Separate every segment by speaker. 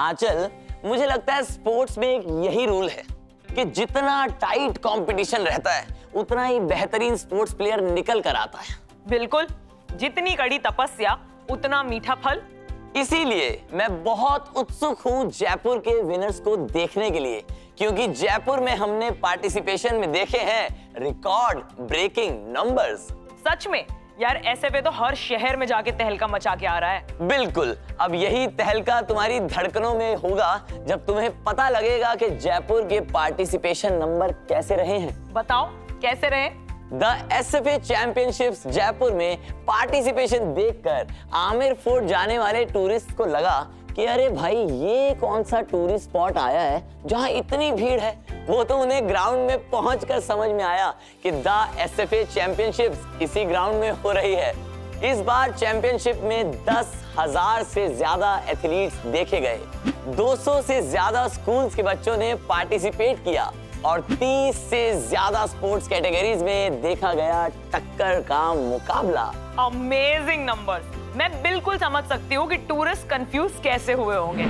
Speaker 1: आंचल, मुझे लगता है स्पोर्ट्स में एक यही रूल है कि जितना टाइट कंपटीशन रहता है उतना ही बेहतरीन स्पोर्ट्स प्लेयर निकल कर आता है।
Speaker 2: बिल्कुल, जितनी कड़ी तपस्या उतना मीठा फल।
Speaker 1: इसीलिए मैं बहुत उत्सुक हूँ जयपुर के विनर्स को देखने के लिए, क्योंकि जयपुर में हमने पार्टिसिपेशन में देखे हैं रिकॉर्ड ब्रेकिंग नंबर्स।
Speaker 2: सच में यार, एसएफए तो हर शहर में जाके तहलका मचा के आ रहा है।
Speaker 1: बिल्कुल, अब यही तहलका तुम्हारी धड़कनों में होगा जब तुम्हें पता लगेगा कि जयपुर के पार्टिसिपेशन नंबर कैसे रहे हैं।
Speaker 2: बताओ कैसे रहे?
Speaker 1: द एसएफए चैंपियनशिप्स जयपुर में पार्टिसिपेशन देखकर आमिर फोर्ट जाने वाले टूरिस्ट को लगा कि अरे भाई, ये कौन सा टूरिस्ट स्पॉट आया है जहां इतनी भीड़ है। वो तो उन्हें ग्राउंड में पहुंचकर समझ में आया कि द एसएफए चैंपियनशिप्स इसी ग्राउंड में हो रही है। इस बार चैंपियनशिप में 10,000 से ज्यादा एथलीट्स देखे गए। 200 से ज्यादा स्कूल्स के बच्चों ने पार्टिसिपेट किया और 30 से ज्यादा स्पोर्ट्स कैटेगरीज में देखा गया टक्कर का मुकाबला।
Speaker 2: Amazing numbers. मैं बिल्कुल समझ सकती हूँ कि टूरिस्ट कंफ्यूज कैसे हुए होंगे।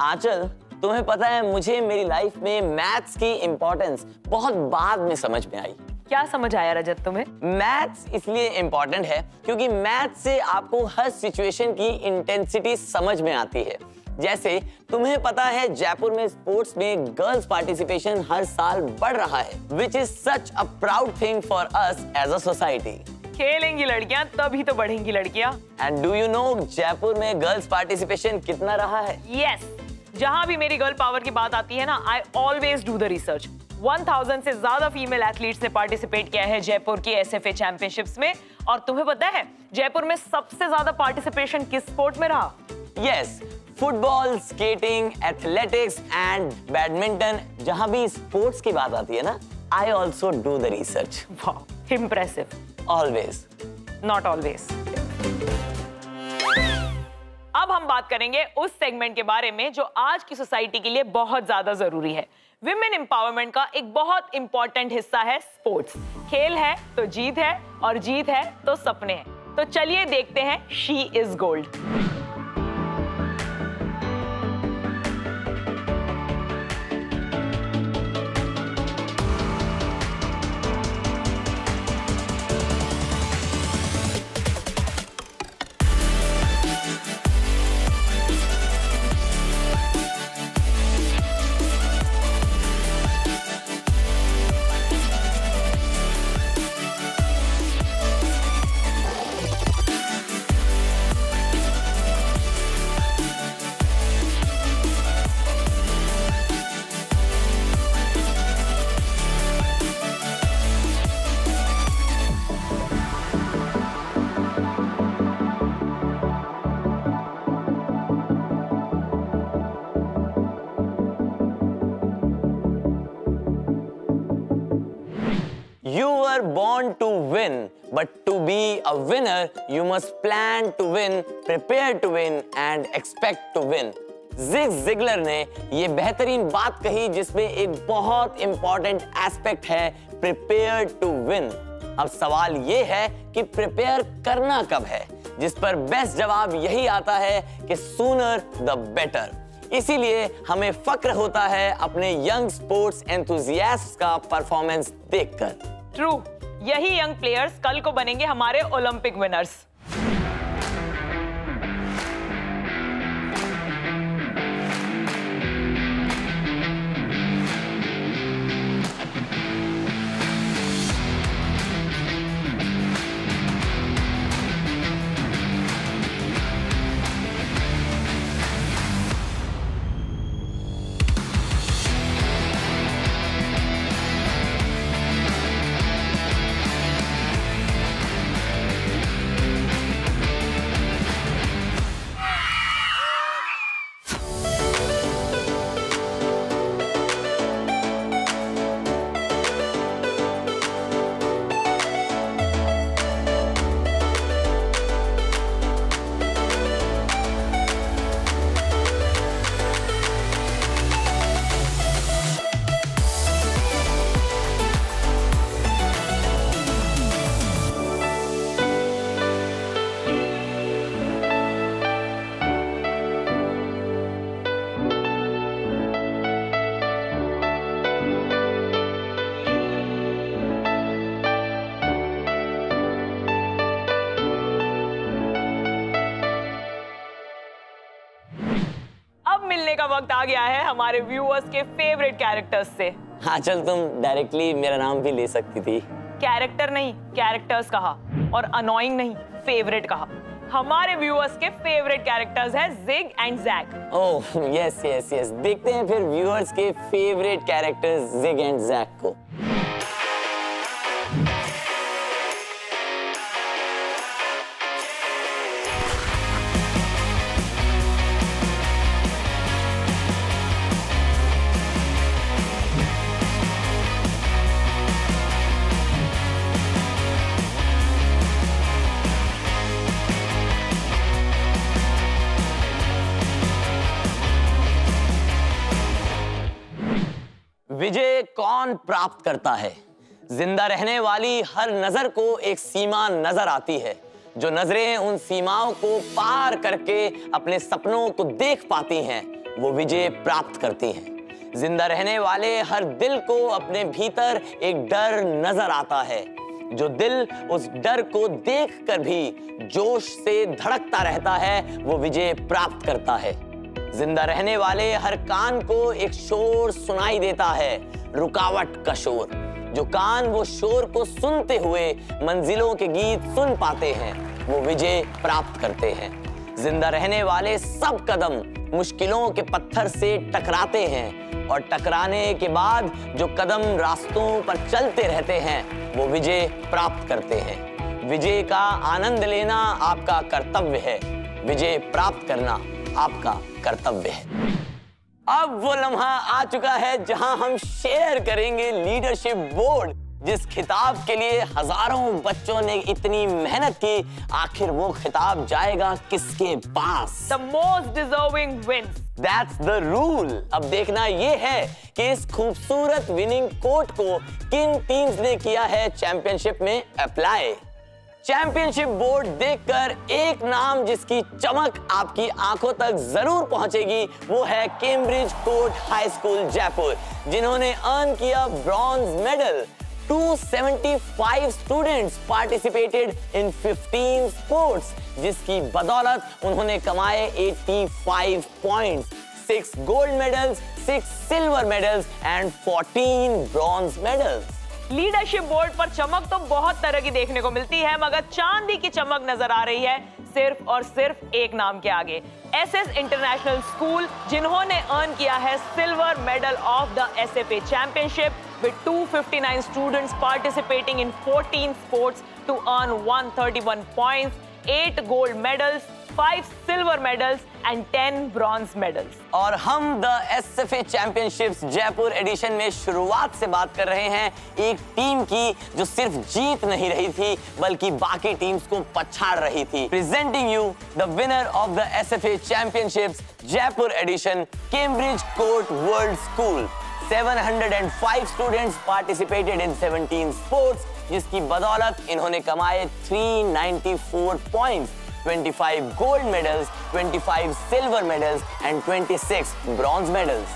Speaker 1: आंचल, तुम्हें पता है, मुझे मेरी लाइफ में मैथ्स की इंपॉर्टेंस बहुत बाद में समझ में आई।
Speaker 2: क्या समझ आया रजत तुम्हें?
Speaker 1: मैथ्स इसलिए इम्पोर्टेंट है क्योंकि मैथ्स से आपको हर सिचुएशन की इंटेंसिटी समझ में आती है। जैसे तुम्हें पता है जयपुर में स्पोर्ट्स में गर्ल्स पार्टिसिपेशन हर साल बढ़ रहा है, which is such a proud thing for us as a society.
Speaker 2: खेलेंगी लड़कियां तभी तो बढ़ेंगी लड़कियां।
Speaker 1: And do you know Jaipur में गर्ल्स पार्टिसिपेशन कितना रहा है?
Speaker 2: यस, जहां भी मेरी गर्ल पावर की बात आती है ना, I always do the research. 1000 से ज्यादा फीमेल एथलीट्स ने पार्टिसिपेट किया है जयपुर की एसएफए चैंपियनशिप्स में। और तुम्हें पता है जयपुर में सबसे ज्यादा पार्टिसिपेशन किस स्पोर्ट में रहा?
Speaker 1: Yes, football, skating, athletics and badminton. जहां भी स्पोर्ट्स की बात आती है ना, I also do the research.
Speaker 2: वाह, इम्प्रेसिव।
Speaker 1: Always,
Speaker 2: not always. अब हम बात करेंगे उस सेगमेंट के बारे में जो आज की सोसाइटी के लिए बहुत ज्यादा जरूरी है। विमेन एम्पावरमेंट का एक बहुत इंपॉर्टेंट हिस्सा है स्पोर्ट्स। खेल है तो जीत है और जीत है तो सपने हैं। तो चलिए देखते हैं she is gold.
Speaker 1: You were born to win, but to be a winner, you must plan to win, prepare to win, and expect to win. Zig Ziggler ने ये बेहतरीन बात कही जिसमें एक बहुत इंपॉर्टेंट एस्पेक्ट है, प्रिपेयर टू विन। अब सवाल ये है कि प्रिपेयर करना कब है, जिस पर बेस्ट जवाब यही आता है कि सूनर द बेटर। इसीलिए हमें फक्र होता है अपने यंग स्पोर्ट्स एंथुजियास्ट्स का परफॉर्मेंस देखकर।
Speaker 2: ट्रू, यही यंग प्लेयर्स कल को बनेंगे हमारे ओलंपिक विनर्स। वक्त आ गया है हमारे व्यूअर्स के फेवरेट कैरेक्टर्स से।
Speaker 1: हाँ चल, तुम डायरेक्टली मेरा नाम भी ले सकती थी।
Speaker 2: कैरेक्टर नहीं, कैरेक्टर्स कहा, और अनोइंग नहीं, फेवरेट कहा। हमारे व्यूअर्स के फेवरेट कैरेक्टर्स हैं Jig and Jack.
Speaker 1: Oh yes yes yes, देखते हैं फिर व्यूअर्स के favourite characters Jig and Jack को। विजय कौन प्राप्त करता है? जिंदा रहने वाली हर नजर को एक सीमा नजर आती है। जो नजरें उन सीमाओं को पार करके अपने सपनों को देख पाती हैं, वो विजय प्राप्त करती हैं। जिंदा रहने वाले हर दिल को अपने भीतर एक डर नजर आता है। जो दिल उस डर को देखकर भी जोश से धड़कता रहता है, वो विजय प्राप्त करता है। जिंदा रहने वाले हर कान को एक शोर सुनाई देता है, रुकावट का शोर। जो कान वो शोर को सुनते हुए मंजिलों के गीत सुन पाते हैं, वो विजय प्राप्त करते हैं। जिंदा रहने वाले सब कदम मुश्किलों के पत्थर से टकराते हैं, और टकराने के बाद जो कदम रास्तों पर चलते रहते हैं, वो विजय प्राप्त करते हैं। विजय का आनंद लेना आपका कर्तव्य है। विजय प्राप्त करना आपका कर्तव्य है। अब वो लम्हा आ चुका है जहां हम शेयर करेंगे लीडरशिप बोर्ड, जिस खिताब के लिए हजारों बच्चों ने इतनी मेहनत की। आखिर वो खिताब जाएगा किसके पास?
Speaker 2: The most deserving wins.
Speaker 1: That's the rule. अब देखना ये है कि इस खूबसूरत विनिंग कोट को किन टीम्स ने किया है चैंपियनशिप में अप्लाई। चैंपियनशिप बोर्ड देखकर एक नाम जिसकी चमक आपकी आंखों तक जरूर पहुंचेगी, वो है Cambridge court high school Jaipur, जिन्होंने अर्न किया ब्रॉन्ज मेडल। 275 स्टूडेंट्स पार्टिसिपेटेड इन 15 स्पोर्ट्स, जिसकी बदौलत उन्होंने कमाए 85 points, 6 gold medals, 6 silver medals and 14 bronze medals.
Speaker 2: Leadership board पर चमक तो बहुत तरह की देखने को मिलती है, मगर चांदी की चमक नजर आ रही है सिर्फ और सिर्फ एक नाम के आगे, एसएस इंटरनेशनल स्कूल, जिन्होंने अर्न किया है silver medal of the SFA championship with 259 students participating in 14 sports to earn 131 points, 8 gold medals, 5 silver medals and 10 bronze medals.
Speaker 1: और हम the SFA championships Jaipur edition में शुरुआत से बात कर रहे हैं एक टीम की जो सिर्फ जीत नहीं रही थी बल्कि बाकी टीम्स को पछाड़ रही थी। Presenting you the winner of the SFA championships Jaipur edition, Cambridge Court World School. 705 students participated in 17 sports, जिसकी बदौलत इन्होंने कमाए 394 points, 25 gold medals, 25 silver medals and 26 bronze medals.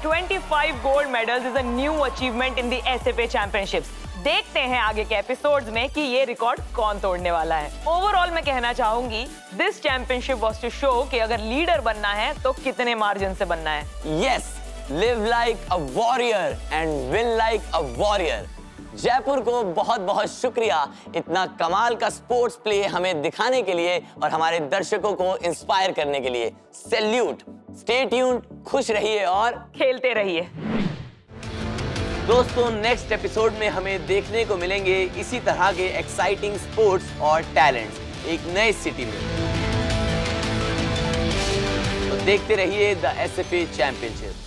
Speaker 2: 25 gold medals is a new achievement in the SFA championships. देखते हैं आगे के episodes में कि ये रिकॉर्ड कौन तोड़ने वाला है। ओवरऑल मैं कहना चाहूंगी, this championship was to show कि अगर लीडर बनना है तो कितने मार्जिन से बनना है।
Speaker 1: Yes, live like a warrior and win like a warrior. Jaipur को बहुत बहुत शुक्रिया इतना कमाल का स्पोर्ट्स प्ले हमें दिखाने के लिए और हमारे दर्शकों को इंस्पायर करने के लिए। सैल्यूट। स्टे ट्यून्ड, खुश रहिए और
Speaker 2: खेलते रहिए।
Speaker 1: दोस्तों, नेक्स्ट एपिसोड में हमें देखने को मिलेंगे इसी तरह के एक्साइटिंग स्पोर्ट्स और टैलेंट्स एक नए सिटी में। तो देखते रहिए द एसएफए चैंपियनशिप।